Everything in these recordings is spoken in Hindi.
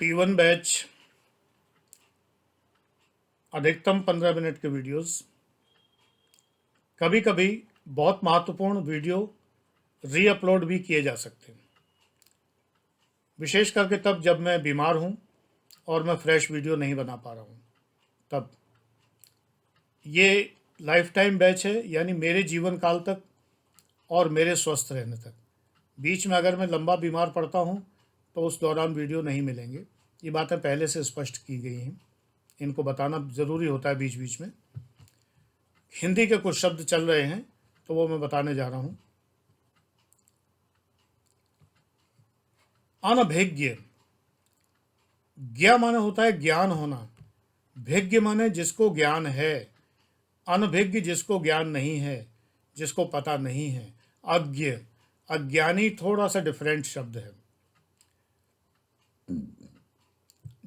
T1 बैच अधिकतम 15 मिनट के वीडियोस, कभी कभी बहुत महत्वपूर्ण वीडियो रीअपलोड भी किए जा सकते हैं, विशेष करके तब जब मैं बीमार हूं और मैं फ्रेश वीडियो नहीं बना पा रहा हूं। तब ये लाइफ टाइम बैच है, यानी मेरे जीवन काल तक और मेरे स्वस्थ रहने तक। बीच में अगर मैं लंबा बीमार पड़ता हूं तो उस दौरान वीडियो नहीं मिलेंगे। ये बातें पहले से स्पष्ट की गई हैं, इनको बताना ज़रूरी होता है बीच बीच में। हिंदी के कुछ शब्द चल रहे हैं तो वो मैं बताने जा रहा हूँ। अनभिज्ञ, ज्ञ माने होता है ज्ञान होना, भिज्ञ माने जिसको ज्ञान है, अनभिज्ञ जिसको ज्ञान नहीं है, जिसको पता नहीं है। अज्ञ, अज्ञानी थोड़ा सा डिफरेंट शब्द है।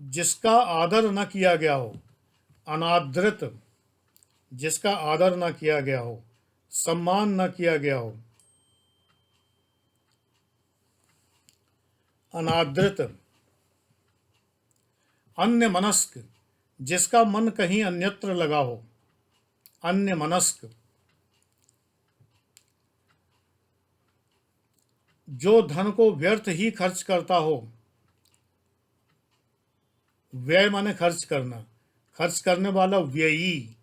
जिसका आदर न किया गया हो, अनादृत, जिसका आदर न किया गया हो, सम्मान न किया गया हो, अनादृत। अन्य मनस्क, जिसका मन कहीं अन्यत्र लगा हो, अन्य मनस्क। जो धन को व्यर्थ ही खर्च करता हो, व्यय माने खर्च करना, खर्च करने वाला व्ययी।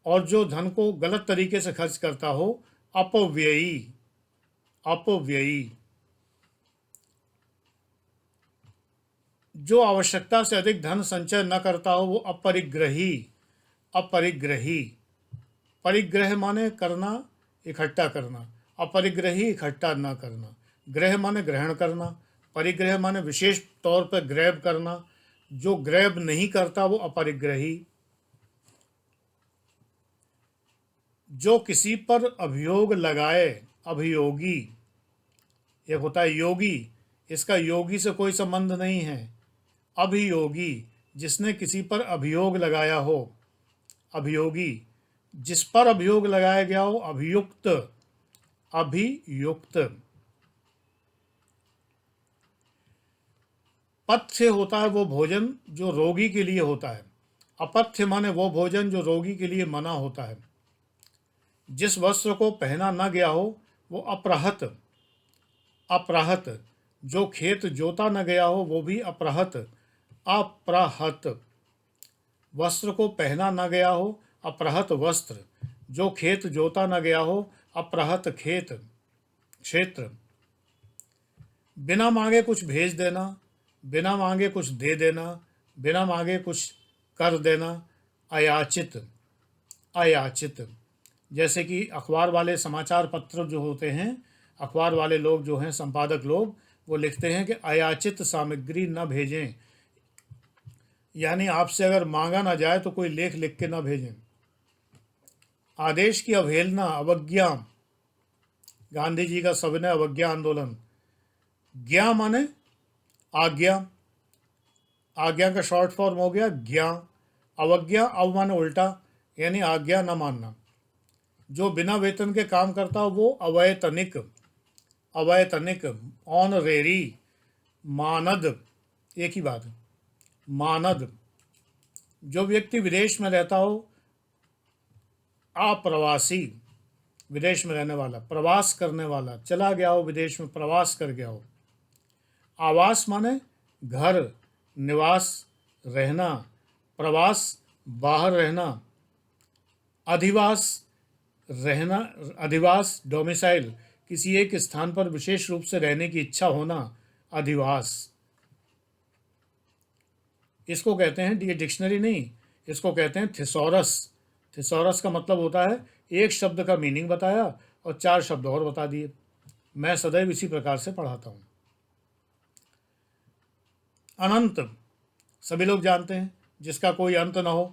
और जो धन को गलत तरीके से खर्च करता हो, अपव्ययी, अपव्ययी। जो आवश्यकता से अधिक धन संचय न करता हो, वो अपरिग्रही, अपरिग्रही। परिग्रह माने करना, इकट्ठा करना, अपरिग्रही इकट्ठा न करना। ग्रह माने ग्रहण करना, परिग्रह माने विशेष तौर पर ग्रैब करना। जो ग्रैब नहीं करता वो अपरिग्रही। जो किसी पर अभियोग लगाए, अभियोगी। एक होता है योगी, इसका योगी से कोई संबंध नहीं है। अभियोगी, जिसने किसी पर अभियोग लगाया हो, अभियोगी। जिस पर अभियोग लगाया गया हो, अभियुक्त, अभियुक्त। पथ्य होता है वो भोजन जो रोगी के लिए होता है, अपथ्य माने वो भोजन जो रोगी के लिए मना होता है। जिस वस्त्र को पहना न गया हो वो अपराहत, अपराहत। जो खेत जोता न गया हो वो भी अपराहत, अपराहत। वस्त्र को पहना न गया हो, अपराहत वस्त्र। जो खेत जोता न गया हो, अपराहत खेत, क्षेत्र। बिना मांगे कुछ भेज देना, बिना मांगे कुछ दे देना, बिना मांगे कुछ कर देना, अयाचित, अयाचित। जैसे कि अखबार वाले समाचार पत्र जो होते हैं, अखबार वाले लोग जो हैं, संपादक लोग, वो लिखते हैं कि अयाचित सामग्री न भेजें, यानी आपसे अगर मांगा ना जाए तो कोई लेख लिख के ना भेजें। आदेश की अवहेलना, अवज्ञा। गांधी जी का सविनय अवज्ञा आंदोलन। ज्ञा माने आज्ञा, आज्ञा का शॉर्ट फॉर्म हो गया ज्ञा। अवज्ञा, अव माने उल्टा, यानी आज्ञा न मानना। जो बिना वेतन के काम करता हो वो अवैतनिक, अवैतनिक। ऑनरेरी, मानद, एक ही बात है, मानद। जो व्यक्ति विदेश में रहता हो, अप्रवासी, विदेश में रहने वाला, प्रवास करने वाला, चला गया हो विदेश में, प्रवास कर गया हो। आवास माने घर, निवास, रहना, प्रवास, बाहर रहना। अधिवास, रहना, अधिवास, डोमिसाइल, किसी एक स्थान पर विशेष रूप से रहने की इच्छा होना, अधिवास। इसको कहते हैं, ये डिक्शनरी नहीं, इसको कहते हैं थिसॉरस। थिसॉरस का मतलब होता है एक शब्द का मीनिंग बताया और 4 शब्द और बता दिए। मैं सदैव इसी प्रकार से पढ़ाता हूँ। अनंत, सभी लोग जानते हैं, जिसका कोई अंत ना हो।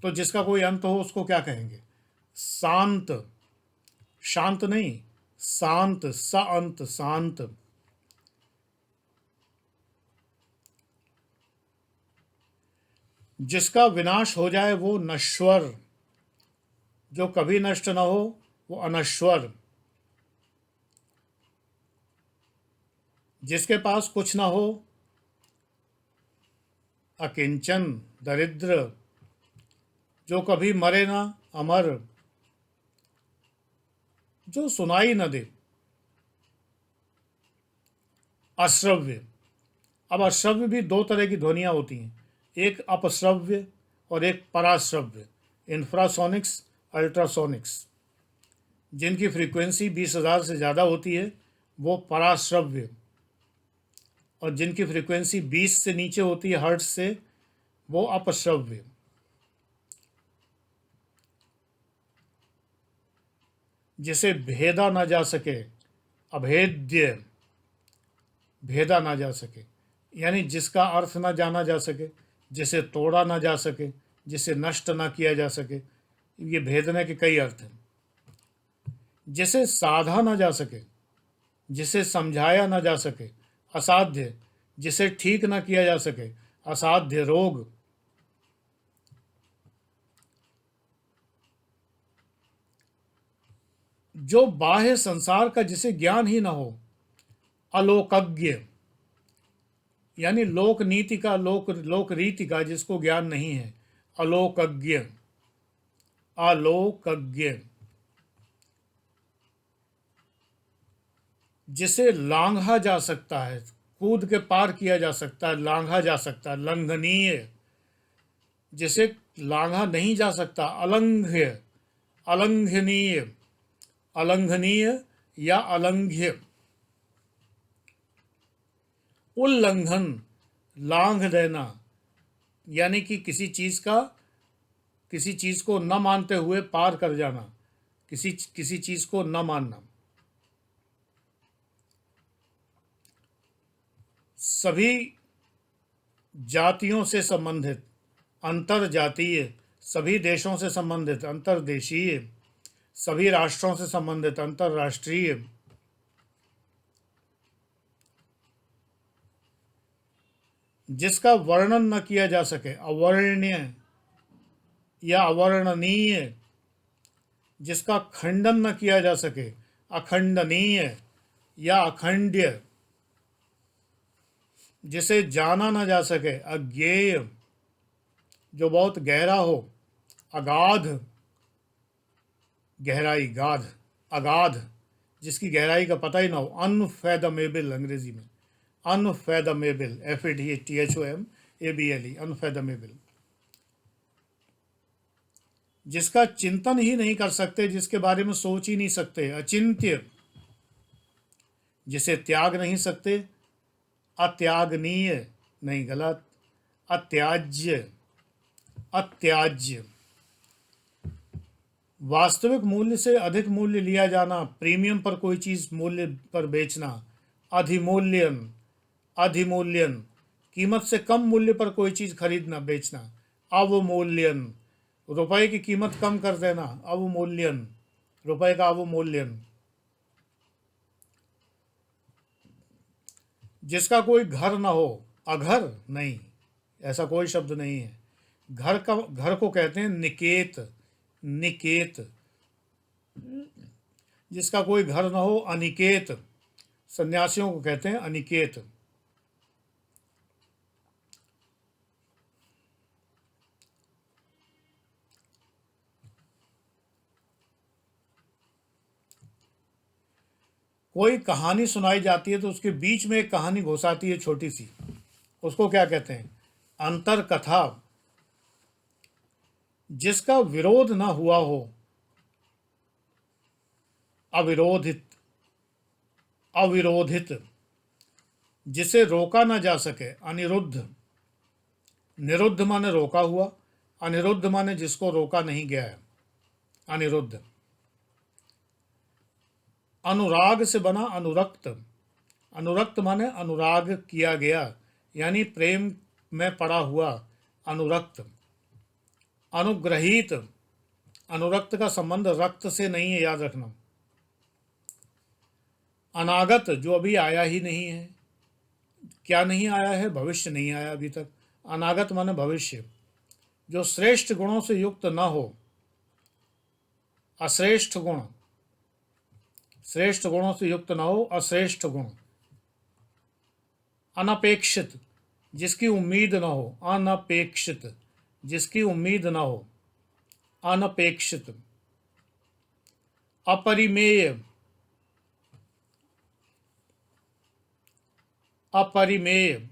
तो जिसका कोई अंत हो उसको क्या कहेंगे? शांत, शांत नहीं, शांत, सा अंत, शांत। जिसका विनाश हो जाए वो नश्वर, जो कभी नष्ट न हो वो अनश्वर। जिसके पास कुछ ना हो अकिंचन, दरिद्र, जो कभी मरे ना, अमर, जो सुनाई न दे, अश्रव्य। अब अश्रव्य भी दो तरह की ध्वनियाँ होती हैं, एक अपश्रव्य और एक पराश्रव्य, इंफ्रासोनिक्स, अल्ट्रासोनिक्स। जिनकी फ्रीक्वेंसी 20,000 से ज़्यादा होती है वो पराश्रव्य, और जिनकी फ्रीक्वेंसी 20 से नीचे होती है हर्ट्ज से, वो अपश्रव्य। जिसे भेदा ना जा सके, अभेद्य, भेदा ना जा सके, यानी जिसका अर्थ ना जाना जा सके, जिसे तोड़ा ना जा सके, जिसे नष्ट ना किया जा सके। ये भेदने के कई अर्थ हैं। जिसे साधा ना जा सके, जिसे समझाया ना जा सके, असाध्य, जिसे ठीक ना किया जा सके, असाध्य, रोग। जो बाह्य संसार का जिसे ज्ञान ही ना हो, अलोकज्ञ, यानी लोक नीति का, लोक रीति का जिसको ज्ञान नहीं है, अलोकज्ञ, अलोकज्ञ। जिसे लांघा जा सकता है, कूद के पार किया जा सकता है, लांघा जा सकता है, लंघनीय। जिसे लांघा नहीं जा सकता, अलंघ्य, अलंघनीय, अलंघनीय या अलंघ्य। उल्लंघन, लांघ देना, यानी कि किसी चीज को न मानते हुए पार कर जाना, किसी चीज को न मानना। सभी जातियों से संबंधित, अंतर जातीय, सभी देशों से संबंधित, अंतर्देशीय, सभी राष्ट्रों से संबंधित, अंतर्राष्ट्रीय। जिसका वर्णन न किया जा सके, अवर्ण्य या अवर्णनीय। जिसका खंडन न किया जा सके, अखंडनीय या अखंड्य। जिसे जाना न जा सके, अज्ञेय, जो बहुत गहरा हो, अगाध, गहराई, गाध, अगाध, जिसकी गहराई का पता ही ना हो, अनफैदमेबल अंग्रेजी में, अनफैदमेबल, FADTHOMABLE, अनफैदमेबल। जिसका चिंतन ही नहीं कर सकते, जिसके बारे में सोच ही नहीं सकते, अचिंत्य। जिसे त्याग नहीं सकते, अत्यागनीय, नहीं, गलत, अत्याज्य, अत्याज्य। वास्तविक मूल्य से अधिक मूल्य लिया जाना, प्रीमियम पर कोई चीज मूल्य पर बेचना, अधिमूल्यन, अधिमूल्यन, कीमत से कम मूल्य पर कोई चीज खरीदना, बेचना, अवमूल्यन, रुपए की कीमत कम कर देना, अवमूल्यन, रुपए का अवमूल्यन। जिसका कोई घर ना हो, अघर, नहीं, ऐसा कोई शब्द नहीं है। घर को कहते हैं निकेत, निकेत। जिसका कोई घर ना हो, अनिकेत, सन्यासियों को कहते हैं अनिकेत। कोई कहानी सुनाई जाती है तो उसके बीच में एक कहानी घुसाती है छोटी सी, उसको क्या कहते हैं, अंतर कथा। जिसका विरोध ना हुआ हो, अविरोधित, अविरोधित। जिसे रोका ना जा सके, अनिरुद्ध, निरुद्ध माने रोका हुआ, अनिरुद्ध माने जिसको रोका नहीं गया है, अनिरुद्ध। अनुराग से बना अनुरक्त, अनुरक्त माने अनुराग किया गया, यानी प्रेम में पड़ा हुआ, अनुरक्त। अनुग्रहीत, अनुरक्त का संबंध रक्त से नहीं है, याद रखना। अनागत, जो अभी आया ही नहीं है। क्या नहीं आया है, भविष्य नहीं आया अभी तक। अनागत माने भविष्य। जो श्रेष्ठ गुणों से युक्त न हो, अश्रेष्ठ गुण, श्रेष्ठ गुणों से युक्त न हो, अश्रेष्ठ गुण। अनपेक्षित, जिसकी उम्मीद न हो, अनपेक्षित, जिसकी उम्मीद न हो, अनपेक्षित। अपरिमेय, अपरिमेय,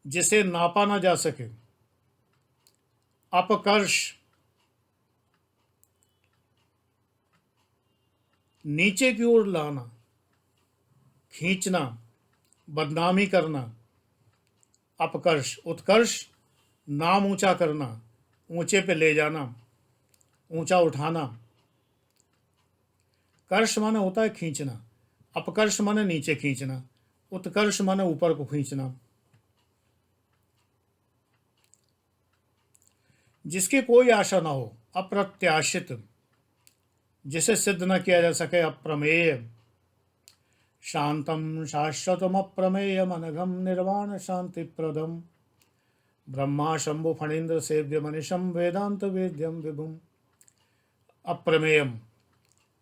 जिसे नापा ना जा सके। अपकर्ष, नीचे की ओर लाना, खींचना, बदनामी करना। अपकर्ष। उत्कर्ष, नाम ऊंचा करना, ऊंचे पे ले जाना, ऊंचा उठाना। कर्ष माने होता है खींचना, अपकर्ष माने नीचे खींचना, उत्कर्ष माने ऊपर को खींचना। जिसकी कोई आशा ना हो, अप्रत्याशित, जिसे सिद्ध न किया जा सके, अप्रमेय। शांतम शाश्वतम अप्रमेयम अनघम निर्वाण शांति प्रदम ब्रह्मा शंभु फणीन्द्र सेव्य मनिषम वेदांत वेद्यम विभुम। अप्रमेयम,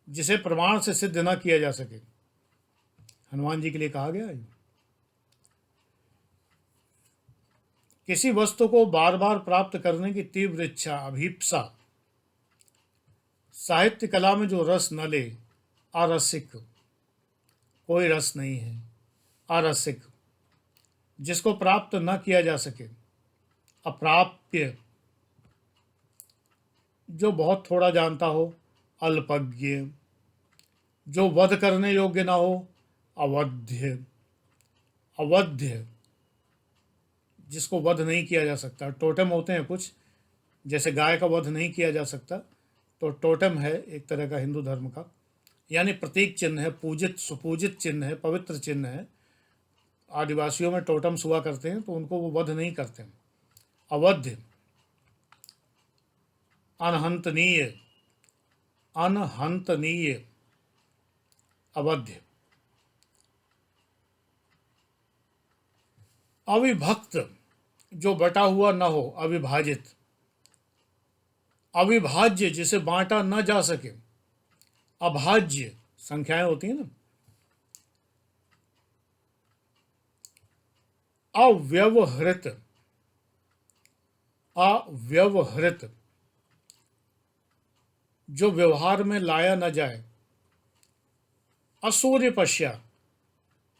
जिसे प्रमाण से सिद्ध न किया जा सके। हनुमान जी के लिए कहा गया है। किसी वस्तु को बार बार प्राप्त करने की तीव्र इच्छा, अभीप्सा। साहित्य कला में जो रस न ले, अरसिक, कोई रस नहीं है, अरसिक। जिसको प्राप्त न किया जा सके, अप्राप्य, जो बहुत थोड़ा जानता हो, अल्पज्ञ। जो वध करने योग्य ना हो, अवध्य, अवध्य, जिसको वध नहीं किया जा सकता। टोटेम होते हैं कुछ, जैसे गाय का वध नहीं किया जा सकता, तो टोटेम है एक तरह का हिंदू धर्म का, यानी प्रतीक चिन्ह है, पूजित सुपूजित चिन्ह है, पवित्र चिन्ह है। आदिवासियों में टोटम्स हुआ करते हैं, तो उनको वो वध नहीं करते। अवध्य, अनहंतनीय, अनहंतनीय, अवध्य। अविभक्त, जो बटा हुआ न हो, अविभाजित। अविभाज्य, जिसे बांटा न जा सके, अभाज्य, संख्याएं होती हैं ना। अव्यवहृत, अव्यवहृत, जो व्यवहार में लाया न जाए। असूर्य पश्या,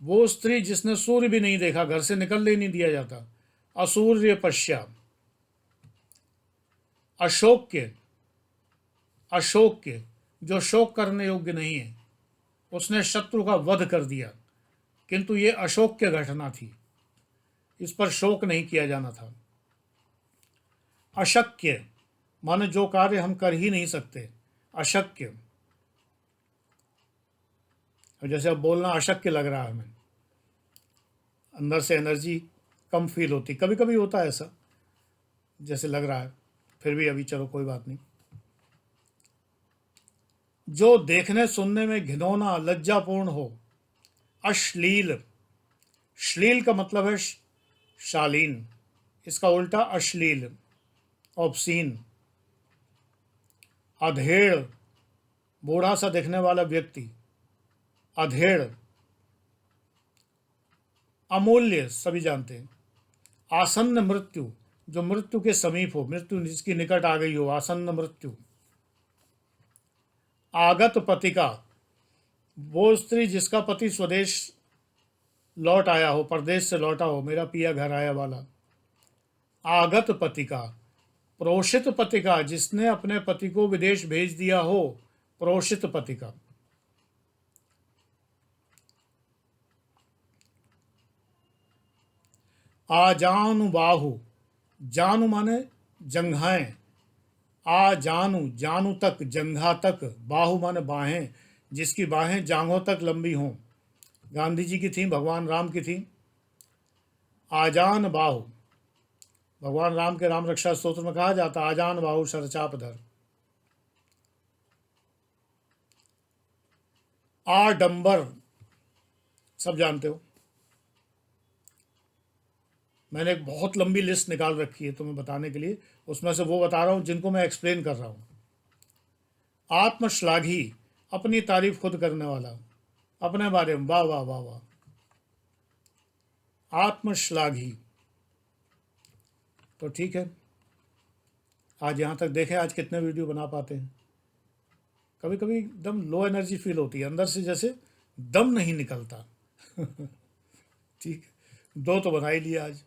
वो स्त्री जिसने सूर्य भी नहीं देखा, घर से निकलने नहीं दिया जाता, असूर्य पश्या। अशोक्य, अशोक्य, जो शोक करने योग्य नहीं है, उसने शत्रु का वध कर दिया, किंतु ये अशोक्य घटना थी, इस पर शोक नहीं किया जाना था। अशक्य, माने जो कार्य हम कर ही नहीं सकते, अशक्य। जैसे अब बोलना अशक्य लग रहा है हमें, अंदर से एनर्जी कम फील होती, कभी कभी होता है ऐसा, जैसे लग रहा है, फिर भी अभी चलो कोई बात नहीं। जो देखने सुनने में घिनौना, लज्जापूर्ण हो। अश्लील, श्लील का मतलब है शालीन, इसका उल्टा अश्लील, ऑब्सीन। अधेड़, बूढ़ा सा दिखने वाला व्यक्ति, अधेड़। अमूल्य, सभी जानते हैं। आसन्न मृत्यु, जो मृत्यु के समीप हो, मृत्यु जिसकी निकट आ गई हो, आसन्न मृत्यु। आगत पतिका, वो स्त्री जिसका पति स्वदेश लौट आया हो, परदेश से लौटा हो, मेरा पिया घर आया वाला। आगत पतिका। प्रोषित पतिका, जिसने अपने पति को विदेश भेज दिया हो, प्रोषित पतिका। आजानु बाहु, जानु माने जंघाएं, आ जानू, जानू तक, जंघा तक, बाहु माने बाहें, जिसकी बाहें जांघों तक लंबी हों। गांधी जी की थी, भगवान राम की थी। आजान बाहु, भगवान राम के राम रक्षा स्तोत्र में कहा जाता, आजान बाहु सरचापधर। आडंबर, सब जानते हो। मैंने एक बहुत लंबी लिस्ट निकाल रखी है तुम्हें बताने के लिए, उसमें से वो बता रहा हूँ जिनको मैं एक्सप्लेन कर रहा हूँ। आत्मश्लाघी, अपनी तारीफ खुद करने वाला, अपने बारे में वाह वाह वाह वाह। आत्मश्लाघी। तो ठीक है, आज यहाँ तक देखें। आज कितने वीडियो बना पाते हैं। कभी कभी एकदम लो एनर्जी फील होती है, अंदर से जैसे दम नहीं निकलता। ठीक है, 2 तो बना ही लिया आज।